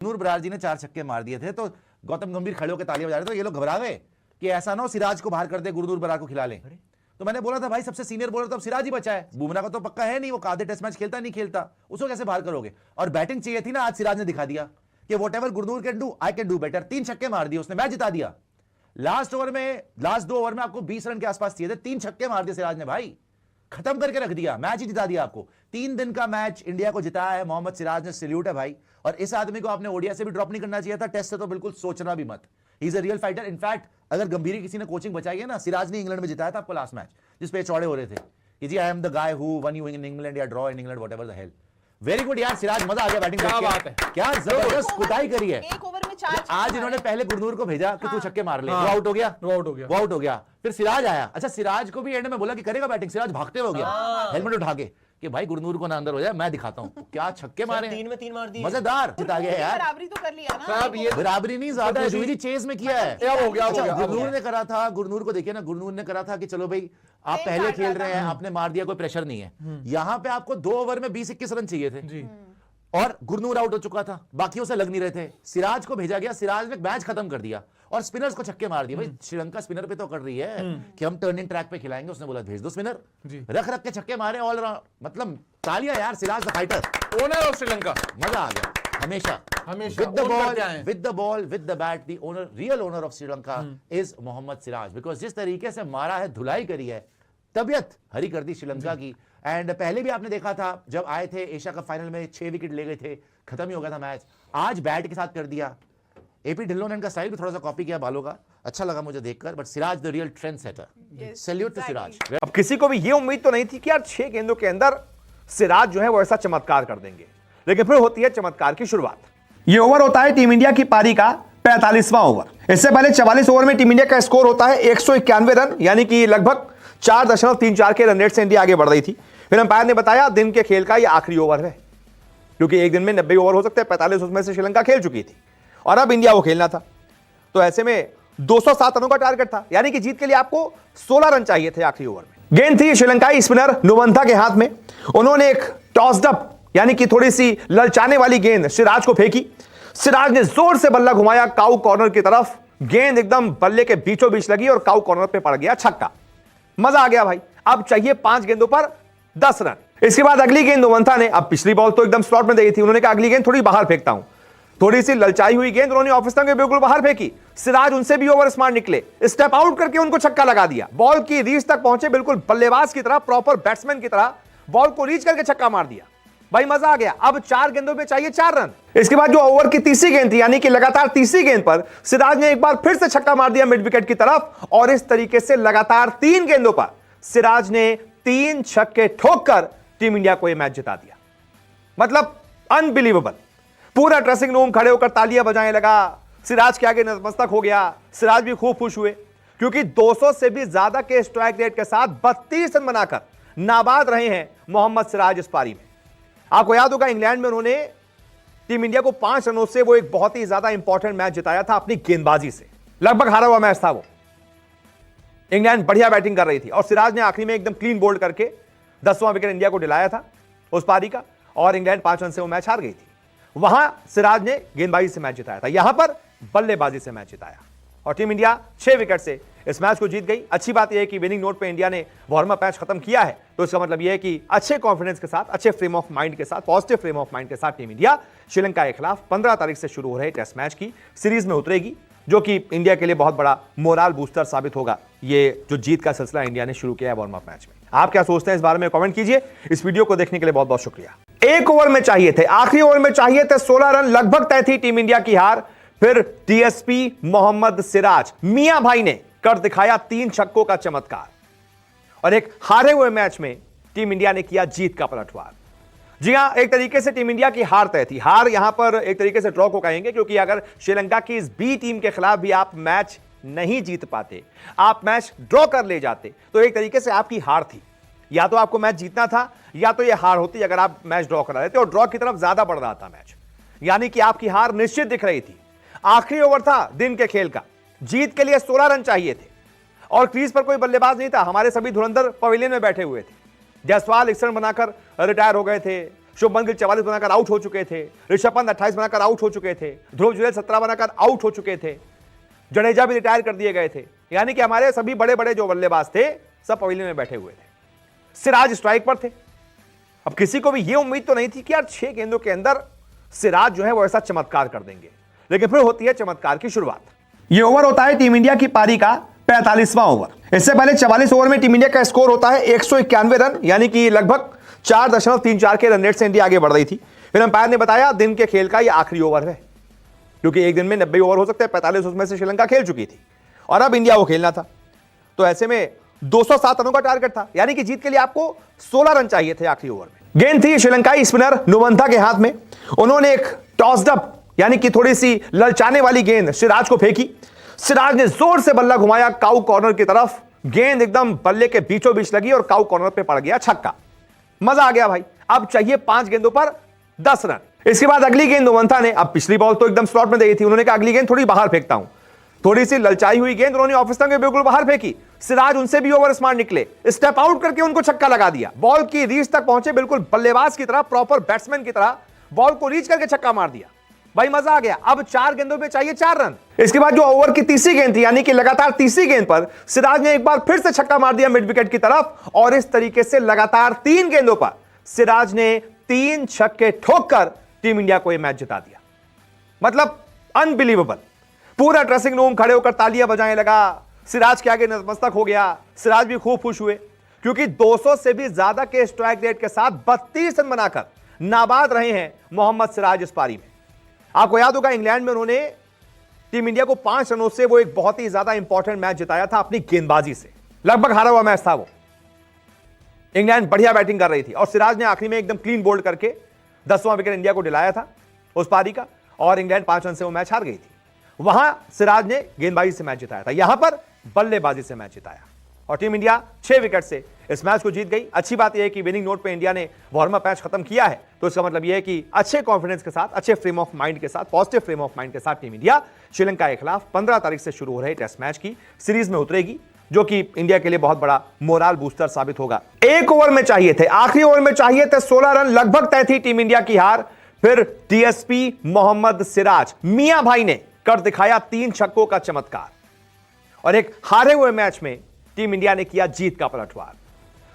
नूर बरार जी ने 4 छक्के मार दिए थे, तो गौतम गंभीर खड़े होकर तालियां बजा रहे थे, तो ये लोग घबरा गए कि ऐसा ना हो सिराज को बाहर कर दे, गुरनूर बरार को खिला ले। तो मैंने बोला था भाई सबसे सीनियर बॉलर तो अब सिराज ही बचा है, बुमराह का तो पक्का है नहीं, वो आधे टेस्ट मैच खेलता नहीं खेलता, उसको कैसे बाहर करोगे। और बैटिंग चाहिए थी ना, आज सिराज ने दिखा दिया कि whatever Gurnoor can do I can do better. 3 छक्के मार दिए उसने, मैच जिता दिया। लास्ट 2 ओवर में आपको 20 रन के आसपास चाहिए थे, 3 छक्के मार दिए सिराज ने भाई, खत्म करके रख दिया, मैच ही जिता दिया आपको। 3 दिन का मैच इंडिया को जिताया है मोहम्मद सिराज ने, सैल्यूट है भाई। और इस आदमी को आपने ओडिया से भी ड्रॉप नहीं करना चाहिए था, टेस्ट से तो बिल्कुल सोचना भी मत। He is a real fighter. In fact अगर गंभीर किसी ने कोचिंग बचाई है ना, सिराज ने इंग्लैंड में जिताया था आपको लास्ट मैच, जिस पे चौड़े हो रहे थे कि जी I am the guy who won you in England या draw in England whatever the hell. Very good यार सिराज, मजा आ गया बैटिंग क्या बात है, क्या जबरदस्त कुटाई करी है। एक ओवर में 4 आज इन्होंने पहले गुरनूर को भेजा कि तू छक्के मार ले, वो आउट हो गया, वो आउट हो गया। फिर सिराज आया। अच्छा सिराज को भी एंड में बोला कि करेगा बैटिंग, सिराज भागते हो गया हेलमेट उठा के कि भाई गुरनूर को ना अंदर हो जाए, मैं दिखाता हूं क्या छक्के मारे। 3 में 3 मार दिए, मजेदार जिता गया यार। बराबरी तो कर लिया ना साहब, ये बराबरी नहीं, ज्यादा जी चेज में किया है। क्या हो गया, हो गया। गुरनूर ने करा था, गुरनूर को देखिए ना, गुरनूर ने करा था कि चलो भाई आप पहले खेल रहे हैं, आपने मार दिया, कोई प्रेशर नहीं है। यहां पे आपको 2 ओवर में 20-21 रन चाहिए थे जी, और गुरनूर आउट हो चुका था, बाकियों से लग नहीं रहे थे। सिराज को भेजा गया, सिराज ने मैच खत्म कर दिया और स्पिनर्स को छक्के मार दिए। भाई श्रीलंका स्पिनर पे तो कर रही है कि हम टर्निंग ट्रैक पे खिलाएंगे, उसने बोला भेज दो स्पिनर, रख रख के छक्के मारे ऑल राउंड। मतलब तालियां यार, Siraj the fighter, owner of Sri Lanka, मजा आ गया हमेशा। हमेशा With the own ball, करके आए हैं। with the ball, with the bat, the owner, real owner of Sri Lanka is Mohammad Siraj, because जिस तरीके से मारा है, धुलाई करी है, तबियत हरी कर दी श्रीलंका की। एंड पहले भी आपने देखा था जब आए थे एशिया कप फाइनल में 6 विकेट ले गए थे, खत्म ही हो गया था मैच। आज बैट के साथ कर दिया। एपी ढिल्लों ने इनका स्टाइल भी थोड़ा सा कॉपी किया बालों का, अच्छा लगा मुझे देखकर, but Siraj the real trend setter, salute to Siraj. अब किसी को भी यह उम्मीद तो नहीं थी कि यार 6 गेंदों के अंदर सिराज जो है वो ऐसा चमत्कार कर देंगे, लेकिन फिर होती है चमत्कार की शुरुआत। ये ओवर होता है टीम इंडिया की पारी का 45वां ओवर। इससे पहले 44 ओवर में टीम इंडिया का स्कोर होता है 191 रन, यानी कि लगभग 4.34 के रन रेट से इंडिया आगे बढ़ रही थी। फिर अंपायर ने बताया दिन के खेल का ये आखिरी ओवर है, क्योंकि एक दिन में 90 ओवर हो सकते हैं, 45 उसमें से श्रीलंका खेल चुकी थी और अब इंडिया को खेलना था। तो ऐसे में 207 रनों का टारगेट था, यानी कि जीत के लिए आपको 16 रन चाहिए थे आखिरी ओवर में। गेंद थी श्रीलंकाई स्पिनर नुवंथा के हाथ में। उन्होंने एक टॉस्ड अप, यानी कि थोड़ी सी ललचाने वाली गेंद सिराज को फेंकी। सिराज ने जोर से बल्ला घुमाया काउ कॉर्नर की तरफ, गेंद एकदम बल्ले के बीचों बीच लगी और काउ कॉर्नर पे पड़ गया छक्का। मजा आ गया भाई। अब चाहिए 5 गेंदों पर 10 रन। इसके बाद अगली गेंद नुवंथा ने, अब पिछली बॉल तो एकदम स्लॉट में दी थी, उन्होंने कहा अगली गेंद थोड़ी बाहर फेंकता हूं। थोड़ी सी ललचाई हुई गेंद उन्होंने ऑफ स्टंप के बिल्कुल बाहर फेंकी। सिराज उनसे भी ओवर स्मार्ट निकले, स्टेप आउट करके उनको छक्का लगा दिया। बॉल की रीच तक पहुंचे, बिल्कुल बल्लेबाज की तरह, प्रॉपर बैट्समैन की तरह बॉल को रीच करके छक्का मार दिया। भाई मजा आ गया। अब 4 गेंदों पे चाहिए 4 रन। इसके बाद जो ओवर की तीसरी गेंद थी, यानी कि लगातार तीसरी गेंद पर सिराज ने एक बार फिर से छक्का मार दिया मिड विकेट की तरफ, और इस तरीके से लगातार 3 गेंदों पर सिराज ने 3 छक्के ठोककर टीम इंडिया को यह मैच जिता दिया। मतलब अनबिलीवेबल। पूरा ड्रेसिंग रूम खड़े होकर तालियां बजाने लगा, सिराज के आगे नतमस्तक हो गया। सिराज भी खूब खुश हुए, क्योंकि 200 से भी ज्यादा के स्ट्राइक रेट के साथ 32 रन बनाकर नाबाद रहे हैं मोहम्मद सिराज इस पारी में। आपको याद होगा इंग्लैंड में उन्होंने टीम इंडिया को 5 रनों से वो एक बहुत ही ज्यादा इंपॉर्टेंट मैच जिताया था अपनी गेंदबाजी से। लगभग हारा हुआ मैच था वो, इंग्लैंड बढ़िया बैटिंग कर रही थी और सिराज ने आखिरी में एकदम क्लीन बोल्ड करके 10वां विकेट इंडिया को दिलाया था उस पारी का, और इंग्लैंड 5 रन से वो मैच हार गई थी। वहां सिराज ने गेंदबाजी से मैच जिताया था, यहां पर बल्लेबाजी से मैच जिताया और टीम इंडिया 6 विकेट से इस मैच को जीत गई। अच्छी बात यह है कि विनिंग नोट पे इंडिया ने वार्म अप मैच खत्म किया है, तो इसका मतलब यह है कि अच्छे कॉन्फिडेंस के साथ, अच्छे फ्रेम ऑफ माइंड के साथ, पॉजिटिव फ्रेम ऑफ माइंड के साथ टीम इंडिया श्रीलंका के खिलाफ 15 तारीख से शुरू हो रहे टेस्ट मैच की सीरीज में उतरेगी, जो कि इंडिया के लिए बहुत बड़ा मोरल बूस्टर साबित होगा। ये जो जीत का सिलसिला इंडिया ने शुरू किया है वार्म अप मैच में, आप क्या सोचते हैं इस बारे में कमेंट कीजिए। इस वीडियो को देखने के लिए बहुत बहुत शुक्रिया। एक ओवर में चाहिए थे, आखिरी ओवर में चाहिए थे 16 रन, लगभग तय थी टीम इंडिया की हार। फिर टीएसपी मोहम्मद सिराज मियां भाई ने कर दिखाया 3 छक्कों का चमत्कार, और एक हारे हुए मैच में टीम इंडिया ने किया जीत का पलटवार। जी हां, एक तरीके से टीम इंडिया की हार तय थी। हार यहां पर एक तरीके से ड्रॉ को कहेंगे, क्योंकि अगर श्रीलंका की इस बी टीम के खिलाफ भी आप मैच नहीं जीत पाते, आप मैच ड्रॉ कर ले जाते, तो एक तरीके से आपकी हार थी। या तो आपको मैच जीतना था, या तो यह हार होती अगर आप मैच ड्रॉ करा देते, और ड्रॉ की तरफ ज्यादा बढ़ रहा था मैच, यानी कि आपकी हार निश्चित दिख रही थी। आखिरी ओवर था दिन के खेल का, जीत के लिए 16 रन चाहिए थे और क्रीज पर कोई बल्लेबाज नहीं था। हमारे सभी धुरंधर पवेलियन में बैठे हुए थे। जायसवाल 61 रन बनाकर रिटायर हो गए थे, शुभमन गिल 44 बनाकर आउट हो चुके थे, ऋषभ पंत 28 बनाकर आउट हो चुके थे, ध्रुव जुरैल 17 बनाकर आउट हो चुके थे, जडेजा भी रिटायर कर दिए गए थे। यानी कि हमारे सभी बड़े बड़े जो बल्लेबाज थे सब पवेलियन में बैठे हुए थे। सिराज स्ट्राइक पर थे। अब किसी को भी यह उम्मीद तो नहीं थी कि यार 6 गेंदों के अंदर सिराज जो है वो ऐसा चमत्कार कर देंगे, लेकिन फिर होती है चमत्कार की शुरुआत। यह ओवर होता है टीम इंडिया की पारी का 45वां ओवर। इससे पहले 44 ओवर में टीम इंडिया का स्कोर होता है 191 रन, यानी कि लगभग 4.34 के रन रेट से इंडिया आगे बढ़ रही थी। फिर अंपायर ने बताया दिन के खेल का यह आखिरी ओवर है, क्योंकि एक दिन में 90 ओवर हो सकते हैं, 45 उसमें से श्रीलंका खेल चुकी थी और अब इंडिया को खेलना था। तो ऐसे में 207 रनों का टारगेट था, यानी कि जीत के लिए आपको 16 रन चाहिए थे आखिरी ओवर में। गेंद थी श्रीलंकाई स्पिनर नुवंथा के हाथ में। उन्होंने एक टॉस्ड अप यानी कि थोड़ी सी ललचाने वाली गेंद सिराज को फेंकी। सिराज ने जोर से बल्ला घुमाया काउ कॉर्नर की तरफ। गेंद एकदम बल्ले के बीचों बीच लगी और काउ कॉर्नर पे पड़ गया छक्का। मजा आ गया भाई। अब चाहिए 5 गेंदों पर 10 रन। इसके बाद अगली गेंद नुवंथा ने, अब पिछली बॉल तो एकदम स्लॉट में दी थी, उन्होंने कहा अगली गेंद थोड़ी बाहर फेंकता हूं। थोड़ी सी ललचाई हुई गेंद उन्होंने ऑफ स्टंप के बिल्कुल बाहर फेंकी। सिराज उनसे भी ओवर स्मार्ट निकले, स्टेप आउट करके उनको छक्का लगा दिया। बॉल की रीच तक पहुंचे, बिल्कुल बल्लेबाज की तरह, प्रॉपर बैट्समैन की तरह बॉल को रीच करके छक्का मार दिया। भाई मजा आ गया। अब 4 गेंदों पे चाहिए 4 रन। इसके बाद जो ओवर की तीसरी गेंद थी, यानी कि लगातार तीसरी गेंद पर सिराज ने एक बार फिर से छक्का मार दिया मिड विकेट की तरफ, और इस तरीके से लगातार 3 गेंदों पर सिराज ने 3 छक्के ठोककर टीम इंडिया को यह मैच जिता दिया। मतलब अनबिलीवेबल। पूरा ड्रेसिंग रूम खड़े होकर तालियां बजाने लगा, सिराज के आगे नतमस्तक हो गया। सिराज भी खूब खुश हुए, क्योंकि 200 से भी ज्यादा के स्ट्राइक रेट के साथ 32 रन बनाकर नाबाद रहे हैं मोहम्मद सिराज इस पारी में। आपको याद होगा इंग्लैंड में उन्होंने टीम इंडिया को 5 रनों से वो एक बहुत ही ज्यादा इंपॉर्टेंट मैच जिताया था अपनी गेंदबाजी से। लगभग हारा हुआ मैच था वो। इंग्लैंड बढ़िया बैटिंग कर रही थी और सिराज ने आखिरी में एकदम क्लीन बोल्ड करके 10वां विकेट इंडिया को दिलाया था उस पारी का, और इंग्लैंड 5 रन से वो मैच हार गई थी। वहां सिराज ने गेंदबाजी से मैच जिताया था, यहां पर बल्लेबाजी से मैच जिताया और टीम इंडिया 6 विकेट से इस मैच को जीत गई। अच्छी बात यह है कि विनिंग नोट पे इंडिया ने वार्म अप मैच खत्म किया है, तो इसका मतलब यह है कि अच्छे कॉन्फिडेंस के साथ, अच्छे फ्रेम ऑफ माइंड के साथ, पॉजिटिव फ्रेम ऑफ माइंड के साथ टीम इंडिया श्रीलंका के खिलाफ 15 तारीख से शुरू हो रहे टेस्ट मैच की सीरीज में उतरेगी, जो कि इंडिया के लिए बहुत बड़ा मोरल बूस्टर साबित होगा। 1 ओवर में चाहिए थे, आखिरी ओवर में चाहिए थे 16 रन, लगभग तय थी टीम इंडिया की हार। फिर टीएसपी मोहम्मद सिराज मियां भाई ने कर दिखाया 3 छक्कों का चमत्कार, और एक हारे हुए मैच में टीम इंडिया ने किया जीत का पलटवार।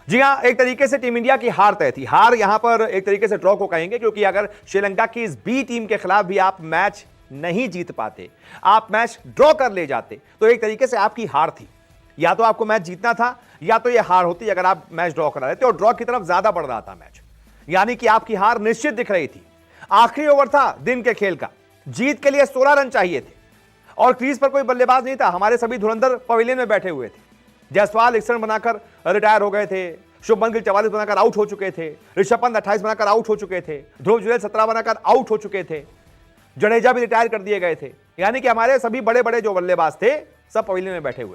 जी हां, एक तरीके से टीम इंडिया की हार तय थी। हार यहां पर एक तरीके से ड्रॉ को कहेंगे, क्योंकि अगर श्रीलंका की इस बी टीम के खिलाफ भी आप मैच नहीं जीत पाते, आप मैच ड्रॉ कर ले जाते, तो एक तरीके से आपकी हार थी। या तो आपको मैच जीतना था, या तो यह हार होती अगर आप मैच ड्रॉ करा लेते, और ड्रॉ की तरफ ज्यादा बढ़ रहा था मैच, यानी कि आपकी हार निश्चित दिख रही थी। आखिरी ओवर था दिन के खेल का, जीत के लिए 16 रन चाहिए थे और क्रीज पर कोई बल्लेबाज नहीं था। हमारे सभी धुरंधर पवेलियन में बैठे हुए थे। जायसवाल 61 बनाकर रिटायर हो गए थे, शुभमन गिल 44 बनाकर आउट हो चुके थे, ऋषभ पंत 28 बनाकर आउट हो चुके थे, ध्रुव जुरैल 17 बनाकर आउट हो चुके थे, जडेजा भी रिटायर कर दिए गए थे। यानी कि हमारे सभी बड़े बड़े जो बल्लेबाज थे सब पवेलियन में बैठे हुए थे।